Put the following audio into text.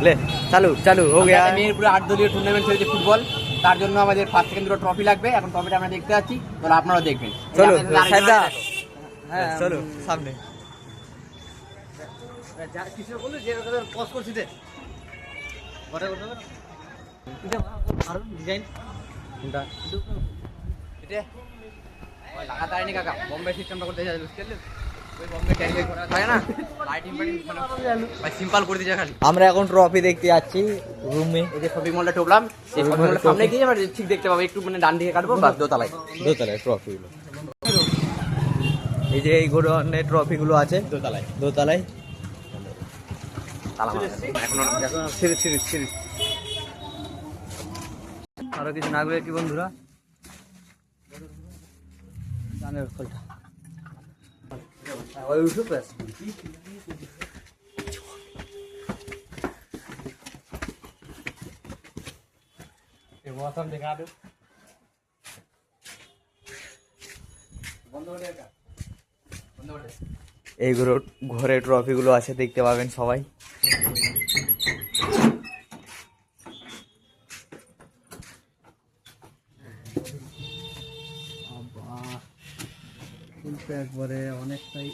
ले चालू चालू हो गया মেহেরপুরে 8 দলীয় টুর্নামেন্ট চলছে ফুটবল, তার জন্য আমাদের ফার্স্ট সেকেন্ড দুটো ট্রফি লাগবে। এখন ট্রফিটা আমরা দেখতে যাচ্ছি, তো আপনারাও দেখবেন। চলো সাইদা হ্যাঁ চলো সামনে কিছু বললো যে পজ করছি দে বড় বড় এটা আর ডিজাইন কোনটা এটা ওই লাগাতে আইনি কাকা বোম্বে সিস্টেমটা করতে যাই বুঝতে পারলে ওই বোম্বে ট্যাঙ্কে করা থাকে না লাইটিং ফাইটিং মানে সিম্পল করে দিতে খালি। আমরা এখন ট্রফি দেখতে যাচ্ছি রুমে। এই যে শপিং মলটা ঢুকলাম, এই শপিং মলের সামনে গিয়ে আমরা ঠিক দেখতে পাবো, একটু মানে ডান দিকে কাটবো বাস দোতলায় ট্রফিগুলো এই যে এই ধরনের ট্রফিগুলো আছে দোতলায় দোতলায় তালা মারা এখন সিরিজ সিরিজ সিরিজ আরো কিছু না বলে কি বন্ধুরা গানের খোলটা ওই উঠে প্রেস এই মৌসুম দেখা দে বন্ধ করে এটা বন্ধ করে এই ঘরে ট্রফিগুলো আছে দেখতে পাবেন সবাই। একবারে অনেকটাই